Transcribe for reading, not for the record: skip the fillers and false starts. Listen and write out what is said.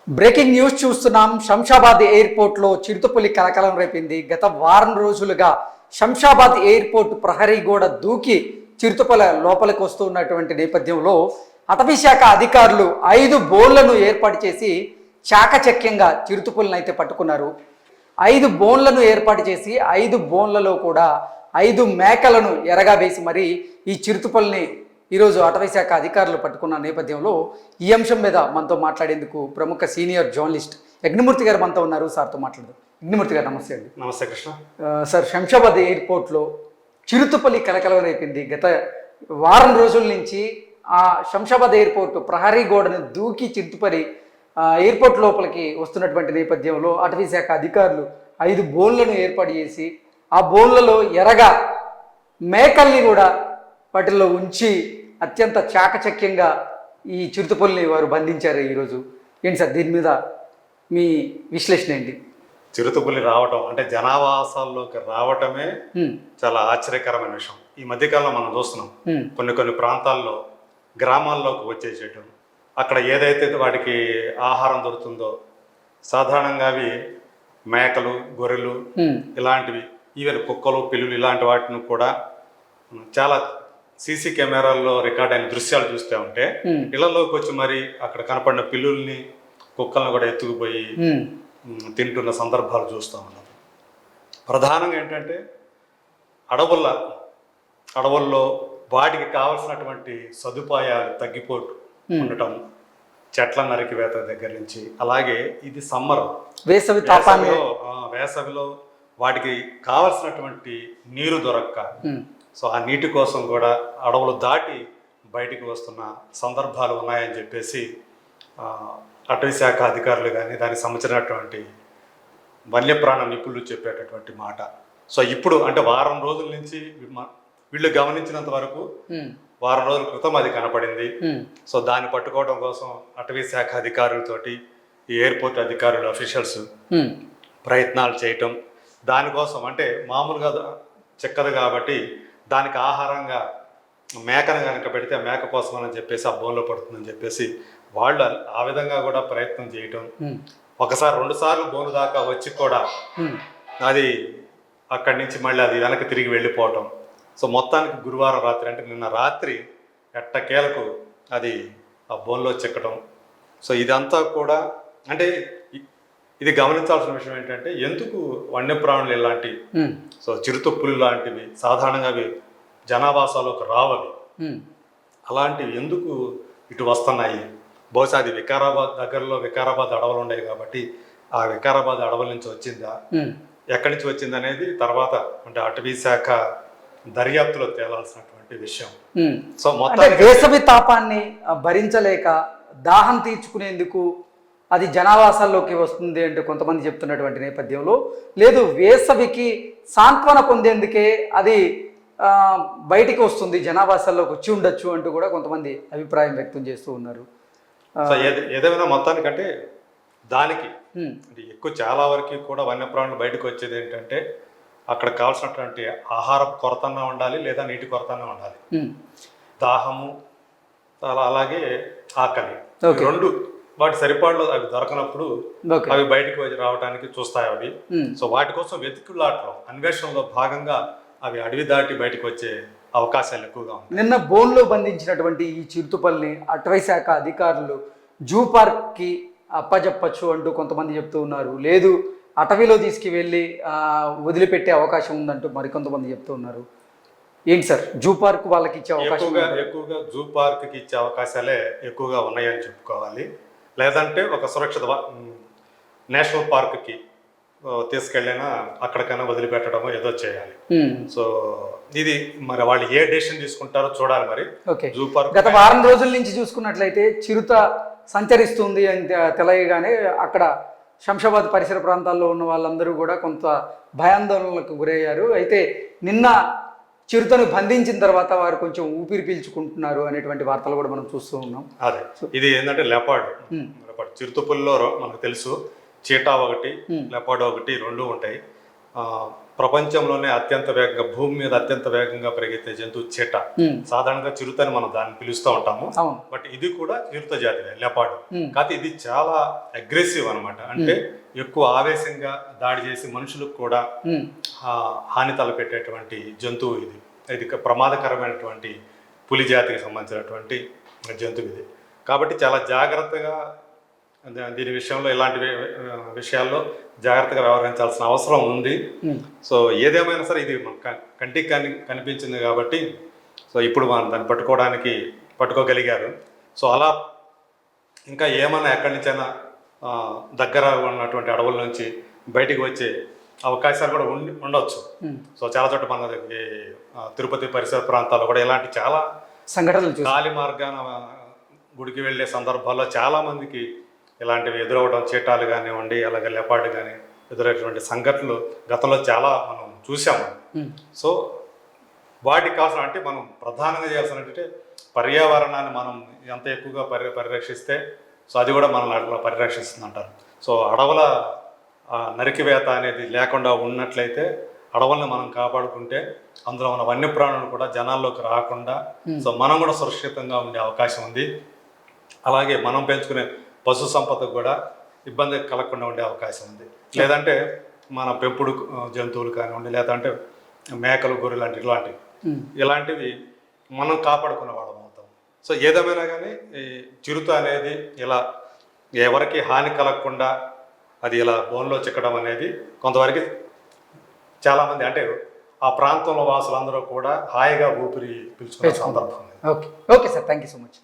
Breaking news చూస్తున్నాం. శంషాబాద్ ఎయిర్పోర్ట్లో చిరుతపులి కలకలం రేపింది. గత వారం రోజులుగా శంషాబాద్ ఎయిర్పోర్ట్ ప్రహరీ గోడ దూకి చిరుతపుల లోపలికి వస్తున్నటువంటి నేపథ్యంలో అటవీ శాఖ అధికారులు 5 బోన్లను ఏర్పాటు చేసి చాకచక్యంగా చిరుతపులను అయితే పట్టుకున్నారు. 5 బోన్లను ఏర్పాటు చేసి 5 బోన్లలో కూడా 5 మేకలను ఎరగా వేసి మరి ఈ చిరుతపుల్ని ఈరోజు అటవీ శాఖ అధికారులు పట్టుకున్న నేపథ్యంలో ఈ అంశం మీద మనతో మాట్లాడేందుకు ప్రముఖ సీనియర్ జర్నలిస్ట్ యజ్ఞమూర్తి గారు మనతో ఉన్నారు. సార్తో మాట్లాడదాం. యజ్ఞమూర్తి గారు నమస్తే అండి. నమస్తే కృష్ణ. సార్, శంషాబాద్ ఎయిర్పోర్ట్లో చిరుతపులి కలకలం రేపింది. గత వారం రోజుల నుంచి ఆ శంషాబాద్ ఎయిర్పోర్ట్ ప్రహరీ గోడను దూకి చిరుతపులి ఎయిర్పోర్ట్ లోపలికి వస్తున్నటువంటి నేపథ్యంలో అటవీ శాఖ అధికారులు 5 బోన్లను ఏర్పాటు చేసి ఆ బోన్లలో ఎరగా మేకల్ని కూడా వాటిల్లో ఉంచి అత్యంత చాకచక్యంగా ఈ చిరుతపుల్ని వారు బంధించారు ఈరోజు. ఏంటి సార్, దీని మీద మీ విశ్లేషణ ఏంటి? చిరుతపులి రావటం అంటే జనావాసాల్లోకి రావటమే చాలా ఆశ్చర్యకరమైన విషయం. ఈ మధ్యకాలంలో మనం చూస్తున్నాం కొన్ని ప్రాంతాల్లో గ్రామాల్లోకి వచ్చేసేయటం, అక్కడ ఏదైతే వాటికి ఆహారం దొరుకుతుందో సాధారణంగా అవి మేకలు, గొర్రెలు ఇలాంటివి, ఈవెన్ కుక్కలు, పిల్లులు ఇలాంటి వాటిని కూడా చాలా సీసీ కెమెరాల్లో రికార్డ్ అయిన దృశ్యాలు చూస్తూ ఉంటే ఇళ్లలోకి వచ్చి మరి అక్కడ కనపడిన పిల్లుల్ని, కుక్కలను కూడా ఎత్తుకుపోయి తింటున్న సందర్భాలు చూస్తూ ఉన్నాం. ప్రధానంగా ఏంటంటే అడవుల్లో వాటికి కావలసినటువంటి సదుపాయాలు తగ్గిపోటు ఉండటం, చెట్ల నరికివేత దగ్గర నుంచి, అలాగే ఇది సమ్మర్ వేసవిలో వాటికి కావలసినటువంటి నీరు దొరక్క, సో ఆ నీటి కోసం కూడా అడవులు దాటి బయటికి వస్తున్న సందర్భాలు ఉన్నాయని చెప్పేసి అటవీ శాఖ అధికారులు కానీ దానికి సంబంధించినటువంటి వన్యప్రాణ నిపుణులు చెప్పేటటువంటి మాట. సో ఇప్పుడు అంటే వారం రోజుల నుంచి వీళ్ళు గమనించినంత వరకు వారం రోజుల క్రితం అది కనపడింది. సో దాన్ని పట్టుకోవడం కోసం అటవీ శాఖ అధికారులతోటి ఈ ఎయిర్పోర్ట్ అధికారులు, అఫీషియల్స్ ప్రయత్నాలు చేయటం, దానికోసం అంటే మామూలుగా చిక్కదు కాబట్టి దానికి ఆహారంగా మేకను కనుక పెడితే మేక కోసం అని చెప్పేసి ఆ బోన్లో పడుతుందని చెప్పేసి వాళ్ళు ఆ విధంగా కూడా ప్రయత్నం చేయటం, ఒకసారి 2 సార్లు బోను దాకా వచ్చి కూడా అది అక్కడి నుంచి మళ్ళీ అది వెనక్కి తిరిగి వెళ్ళిపోవటం. సో మొత్తానికి గురువారం రాత్రి అంటే నిన్న రాత్రి ఎట్టకేలకు అది ఆ బోన్లో చిక్కటం. సో ఇదంతా కూడా అంటే ఇది గమనించాల్సిన విషయం ఏంటంటే ఎందుకు వన్యప్రాణులు ఇలాంటి సో చిరుతపులు లాంటివి సాధారణంగా అవి జనావాసాల్లోకి రావవి, అలాంటివి ఎందుకు ఇటు వస్తున్నాయి? బహుశా అది వికారాబాద్ అడవులు ఉన్నాయి కాబట్టి ఆ వికారాబాద్ అడవుల నుంచి వచ్చిందా, ఎక్కడి నుంచి వచ్చింది అనేది తర్వాత అంటే అటవీ శాఖ దర్యాప్తులో తేలాల్సినటువంటి విషయం. సో మొత్తం వేసవి తాపాన్ని భరించలేక దాహం తీర్చుకునేందుకు అది జనావాసాల్లోకి వస్తుంది అంటే కొంతమంది చెప్తున్నటువంటి నేపథ్యంలో, లేదు వేసవికి సాంత్వన పొందేందుకే అది బయటికి వస్తుంది, జనావాసాల్లోకి వచ్చి ఉండొచ్చు అంటూ కూడా కొంతమంది అభిప్రాయం వ్యక్తం చేస్తూ ఉన్నారు. ఏదేమైనా మొత్తానికంటే దానికి అంటే ఎక్కువ చాలా వరకు కూడా వన్యప్రాణులు బయటకు వచ్చేది ఏంటంటే అక్కడ కావాల్సినటువంటి ఆహార కొరతన్నా ఉండాలి, లేదా నీటి కొరతన్నా ఉండాలి, దాహము అలాగే ఆకలి, 2 వాటి సరిపాడులో అవి దొరకనప్పుడు అవి బయటకు వచ్చి రావడానికి చూస్తాయి అవి. సో వాటి కోసం వెతుకులాటలో అన్వేషణలో భాగంగా అవి అడవి దాటి బయటకు వచ్చే అవకాశాలు ఎక్కువగా ఉన్నాయి. నిన్న బోన్లో బంధించినటువంటి ఈ చిరుతపుల్ని అటవీ శాఖ అధికారులు జూ పార్క్కి అప్పచెప్పచ్చు అంటూ కొంతమంది చెప్తూ ఉన్నారు. లేదు అటవీలో తీసుకువెళ్ళి వదిలిపెట్టే అవకాశం ఉందంటూ మరికొంతమంది చెప్తూ ఉన్నారు. ఏంటి సార్, జూ పార్క్ వాళ్ళకి ఇచ్చే అవకాశం? ఎక్కువగా జూ పార్క్కి ఇచ్చే అవకాశాలే ఎక్కువగా ఉన్నాయని చెప్పుకోవాలి. లేదంటే ఒక సురక్షిత నేషనల్ పార్క్కి తీసుకెళ్ళినా అక్కడికైనా వదిలిపెట్టడమో ఏదో చేయాలి. సో ఇది మరి వాళ్ళు ఏ డెసిషన్ తీసుకుంటారో చూడాలి. మరి జూ పార్క్ గత వారం రోజుల నుంచి చూసుకున్నట్లయితే చిరుత సంచరిస్తుంది అని తెలియగానే అక్కడ శంషాబాద్ పరిసర ప్రాంతాల్లో ఉన్న వాళ్ళందరూ కూడా కొంత భయాందోళనలకు గురయ్యారు. అయితే నిన్న చిరుతను బంధించిన తర్వాత వారు కొంచెం ఊపిరి పీల్చుకుంటున్నారు అనేటువంటి వార్తలు కూడా మనం చూస్తూ ఉన్నాం. అదే ఇది ఏంటంటే లెపార్డ్ చిరుతపుల్లో మనకు తెలుసు చీటా ఒకటి, లెపార్డ్ ఒకటి, 2 ఉంటాయి. ప్రపంచంలోనే అత్యంత వేగంగా భూమి మీద అత్యంత వేగంగా పెరిగే జంతువు చీట. సాధారణంగా చిరుతని మనం దాన్ని పిలుస్తూ ఉంటాము, అవును. బట్ ఇది కూడా చిరుత జాతివే, లెపార్డ్. కాకపోతే ఇది చాలా అగ్రెసివ్ అన్నమాట. అంటే ఎక్కువ ఆవేశంగా దాడి చేసి మనుషులకు కూడా హాని తలపెట్టేటువంటి జంతువు ఇది. ఇది ప్రమాదకరమైనటువంటి పులి జాతికి సంబంధించినటువంటి జంతువు ఇది. కాబట్టి చాలా జాగ్రత్తగా దీని విషయంలో, ఇలాంటి విషయాల్లో జాగ్రత్తగా వ్యవహరించాల్సిన అవసరం ఉంది. సో ఏదేమైనా సరే ఇది మన కంటికి కనిపించింది కాబట్టి సో ఇప్పుడు మనం దాన్ని పట్టుకోగలిగారు. సో అలా ఇంకా ఏమన్నా ఎక్కడి నుంచైనా దగ్గర ఉన్నటువంటి అడవుల నుంచి బయటికి వచ్చే అవకాశాలు కూడా ఉండొచ్చు. సో చాలా చోట్ల మన తిరుపతి పరిసర ప్రాంతాల్లో కూడా ఇలాంటి చాలా సంఘటనలు, గాలి మార్గాన గుడికి వెళ్ళే సందర్భాల్లో చాలా మందికి ఇలాంటివి ఎదురవడం, చీటాలు కానివ్వండి, అలాగే లెపార్డ్ కానీ ఎదురయ్యేటువంటి సంఘటనలు గతంలో చాలా మనం చూసాము. సో వాటికి కావాల్సిన అంటే మనం ప్రధానంగా చేయాల్సినట్టే పర్యావరణాన్ని మనం ఎంత ఎక్కువగా పరిరక్షిస్తే సో అది కూడా మనల్ని పరిరక్షిస్తుంది అంటారు. సో అడవుల నరికివేత అనేది లేకుండా ఉన్నట్లయితే, అడవుల్ని మనం కాపాడుకుంటే అందులో ఉన్న వన్యప్రాణులు కూడా జనాల్లోకి రాకుండా సో మనం కూడా సురక్షితంగా ఉండే అవకాశం ఉంది. అలాగే మనం పెంచుకునే పశు సంపదకు కూడా ఇబ్బంది కలగకుండా ఉండే అవకాశం ఉంది. లేదంటే మన పెంపుడు జంతువులు కానివ్వండి, లేదంటే మేకలు, గొర్రెలు ఇలాంటివి మనం కాపాడుకునే వాళ్ళం అవుతాం. సో ఏదేమైనా కానీ ఈ చిరుత అనేది ఇలా ఎవరికి హాని కలగకుండా అది ఇలా బోన్లో చిక్కడం అనేది కొంతవరకు చాలామంది అంటే ఆ ప్రాంతంలో వాసులందరూ కూడా హాయిగా ఊపిరి పీల్చుకునే సందర్భం. Okay sir, thank you so much.